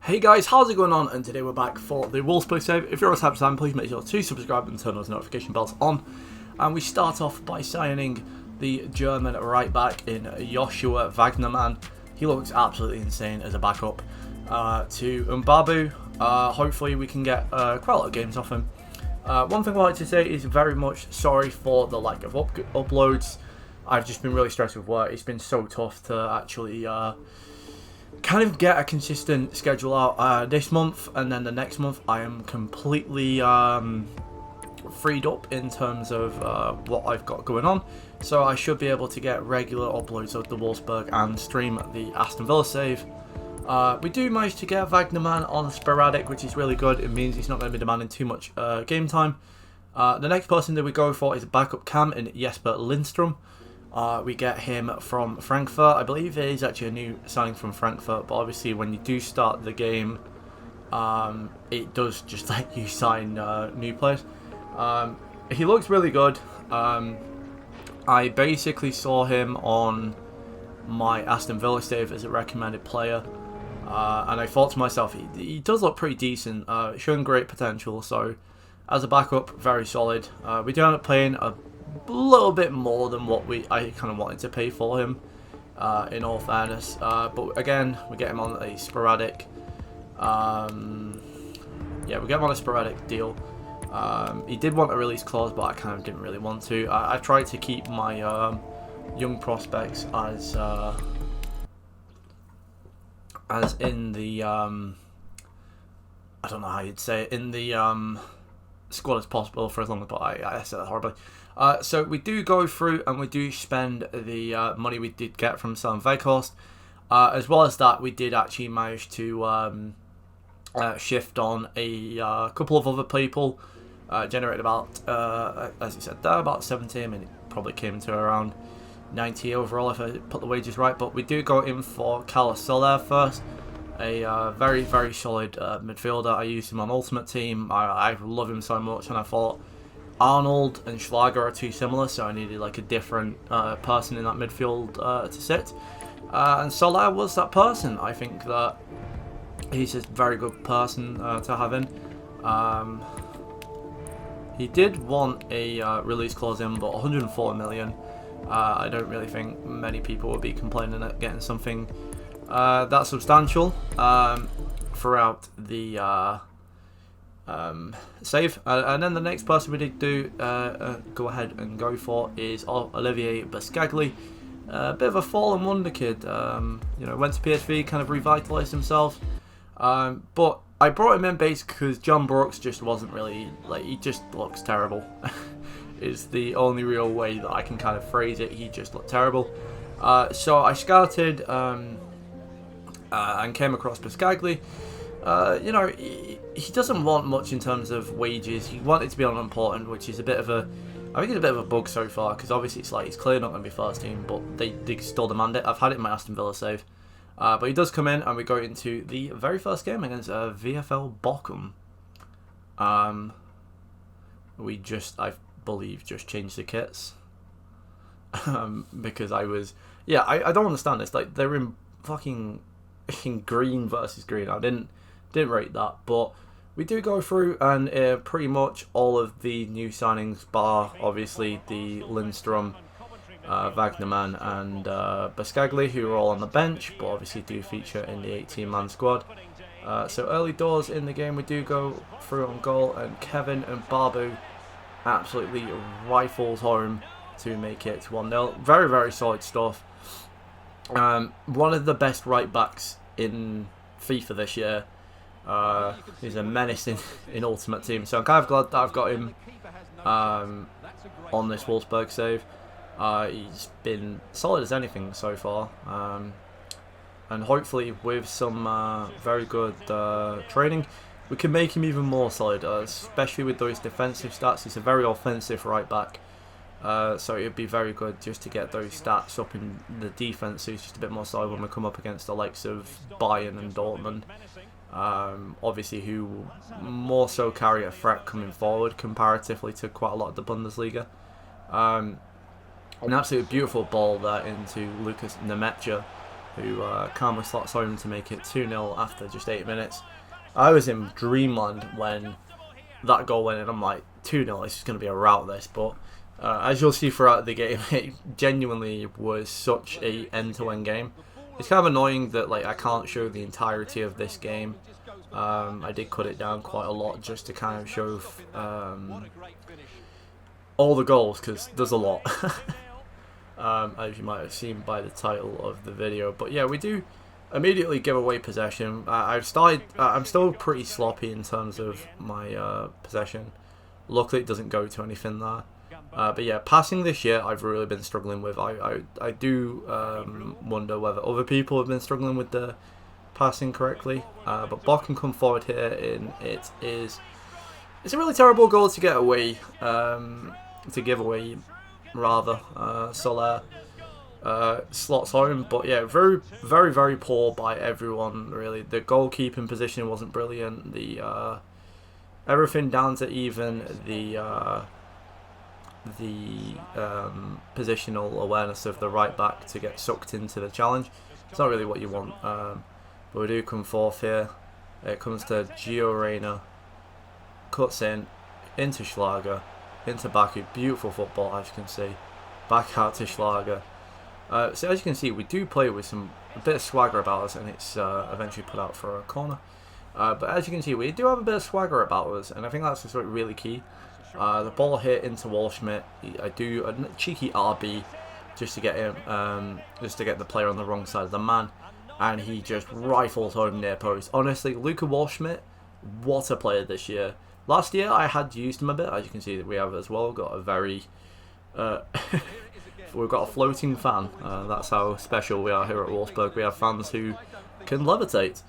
Hey guys, how's it going on? And today we're back for the Wolfsburg save. If you're a type of time, please make sure to subscribe and turn those notification bells on. And we start off by signing the German right back in Joshua Wagnerman. He looks absolutely insane as a backup to Mbabu. Hopefully we can get quite a lot of games off him. One thing I'd like to say is very much sorry for the lack of uploads. I've just been really stressed with work. It's been so tough to actually kind of get a consistent schedule out this month, and then the next month I am completely freed up in terms of what I've got going on, so I should be able to get regular uploads of the Wolfsburg and stream the Aston Villa save. We do manage to get Wagnerman on sporadic, which is really good. It means he's not going to be demanding too much game time. The next person that we go for is a backup cam in Jesper Lindstrom. We get him from Frankfurt. I believe it is actually a new signing from Frankfurt, but obviously when you do start the game, it does just let you sign new players. He looks really good. I basically saw him on my Aston Villa save as a recommended player, and I thought to myself, he does look pretty decent, showing great potential, so as a backup, very solid. We do end up paying a little bit more than what I kind of wanted to pay for him, in all fairness, but again we get him on a sporadic we get him on a sporadic deal. He did want a release clause, but I kind of didn't really want to. I tried to keep my young prospects as in the I don't know how you'd say it, in the squad as possible for as long as, but I said that horribly. So we do go through and we do spend the money we did get from selling Weghorst. As well as that, we did actually manage to shift on a couple of other people. Generated about, as you said there, about 70. I mean, it probably came to around 90 overall if I put the wages right. But we do go in for Carlos Soler first. A very, very solid midfielder. I used him on Ultimate Team. I love him so much, and I thought Arnold and Schlager are too similar, so I needed like a different person in that midfield to sit. And Soler was that person. I think that he's a very good person to have in. He did want a release clause in, but 140 million. I don't really think many people would be complaining at getting something that substantial throughout the save. And then the next person we did do go ahead and go for is Olivier Bascagli. A bit of a fallen wonder kid. Went to PSV, kind of revitalised himself. But I brought him in basically because John Brooks just wasn't really, he just looks terrible. Is the only real way that I can kind of phrase it. He just looked terrible. So I scouted and came across Bascagli. He doesn't want much in terms of wages. He wanted to be on unimportant, which is I think it's a bit of a bug so far, because obviously it's clearly not going to be first team, but they still demand it. I've had it in my Aston Villa save. But he does come in, and we go into the very first game against VfL Bochum. We I believe, just changed the kits. Because I don't understand this. They're in fucking green versus green. I didn't rate that, but we do go through, and pretty much all of the new signings, bar obviously the Lindstrom, Wagnerman and Bascagli, who are all on the bench, but obviously do feature in the 18-man squad. So early doors in the game, we do go through on goal, and Kevin and Babu absolutely rifles home to make it 1-0. Very, very solid stuff. One of the best right backs in FIFA this year. He's a menace in Ultimate Team, so I'm kind of glad that I've got him on this Wolfsburg save. He's been solid as anything so far, and hopefully with some very good training, we can make him even more solid, especially with those defensive stats. He's a very offensive right back, so it would be very good just to get those stats up in the defense, so he's just a bit more solid when we come up against the likes of Bayern and Dortmund, obviously, who more so carry a threat coming forward comparatively to quite a lot of the Bundesliga. An absolutely beautiful ball there into Lucas Nemecha, who calmly slots home to make it 2-0 after just 8 minutes. I was in dreamland when that goal went in. I'm like, 2-0, this is going to be a rout, this. But as you'll see throughout the game, it genuinely was such a end-to-end game. It's kind of annoying that like I can't show the entirety of this game. I did cut it down quite a lot just to kind of show all the goals, because there's a lot. As you might have seen by the title of the video. But yeah, we do immediately give away possession. I'm still pretty sloppy in terms of my possession. Luckily it doesn't go to anything there. But yeah, passing this year I've really been struggling with. I do wonder whether other people have been struggling with the passing correctly. But Bochum come forward here, and it's a really terrible goal to get away, to give away rather. Soler slots home, but yeah, very poor by everyone really. The goalkeeping position wasn't brilliant. The everything down to even the positional awareness of the right back to get sucked into the challenge. It's not really what you want. But we do come forth here. It comes to Gio Reyna, cuts into Schlager, into Baku. Beautiful football, as you can see. Back out to Schlager. So as you can see, we do play with a bit of swagger about us, and it's eventually put out for a corner. But as you can see, we do have a bit of swagger about us, and I think that's just really key. The ball hit into Waldschmidt. I do a cheeky RB just to get him, just to get the player on the wrong side of the man, and he just rifles home near post. Honestly, Luca Waldschmidt, what a player this year. Last year I had used him a bit, as you can see that we have as well. Got a very, we've got a floating fan. That's how special we are here at Wolfsburg. We have fans who can levitate.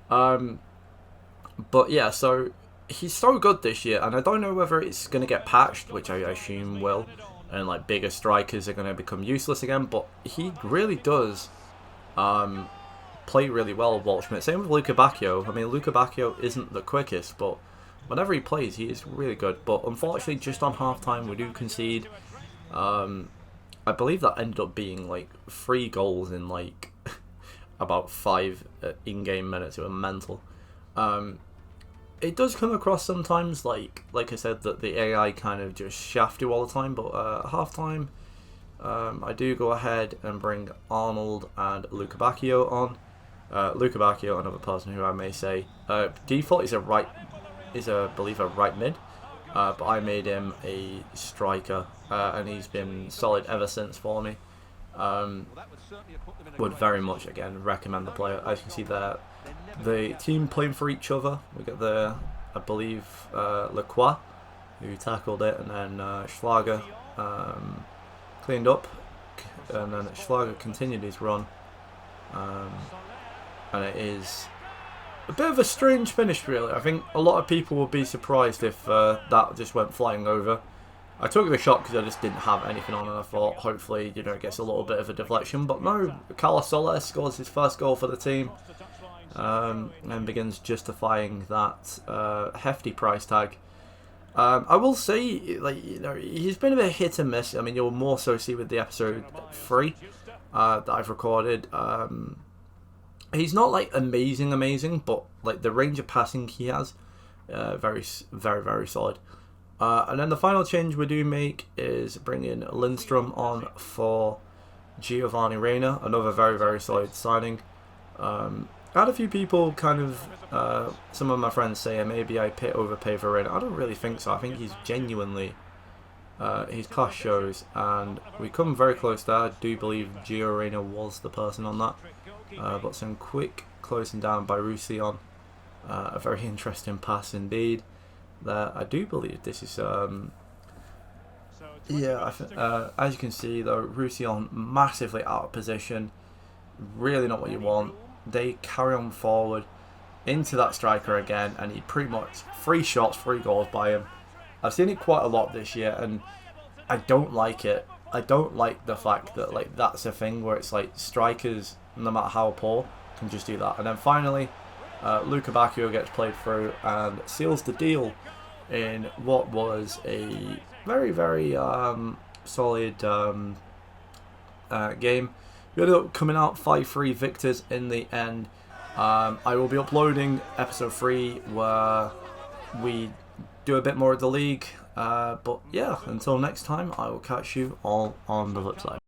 But yeah, so he's so good this year, and I don't know whether it's going to get patched, which I assume will, and like bigger strikers are going to become useless again. But he really does play really well, Waldschmidt. Same with Luca Bacchio. I mean, Luca Bacchio isn't the quickest, but whenever he plays, he is really good. But unfortunately, just on half-time, we do concede. I believe that ended up being like 3 goals in like about 5 in-game minutes. It was mental. It does come across sometimes, like I said, that the AI kind of just shaft you all the time. But half-time, I do go ahead and bring Arnold and Luca Bacchio on. Luca Bacchio, another person who I may say, default is I believe a right mid, but I made him a striker, and he's been solid ever since for me. Would very much again recommend the player. As you can see there, the team playing for each other. We got the, I believe, Lacroix, who tackled it, and then Schlager cleaned up, and then Schlager continued his run. And it is a bit of a strange finish, really. I think a lot of people would be surprised if that just went flying over. I took the shot because I just didn't have anything on, and I thought hopefully, you know, it gets a little bit of a deflection. But no, Carlos Soler scores his first goal for the team, and begins justifying that hefty price tag. I will say, like, you know, he's been a bit hit and miss. I mean, you'll more so see with the episode 3 that I've recorded. He's not like amazing, but like the range of passing he has, very solid. And then the final change we do make is bringing Lindstrom on for Giovanni Reyna, another very solid signing. I had a few people kind of, some of my friends say maybe I overpay for Reyna. I don't really think so. I think he's genuinely, his class shows, and we come very close there. I do believe Gio Reyna was the person on that. But some quick closing down by Roussillon. A very interesting pass indeed. There, I do believe this is as you can see though, Roussillon massively out of position. Really not what you want. They carry on forward into that striker again, and he pretty much 3 shots, 3 goals by him. I've seen it quite a lot this year, and I don't like it. I don't like the fact that like that's a thing where it's like strikers, no matter how poor, can just do that. And then finally, Luca Bacchio gets played through and seals the deal in what was a very solid game. We ended up coming out 5-3 victors in the end. I will be uploading episode 3 where we do a bit more of the league. But yeah, until next time, I will catch you all on the flip side.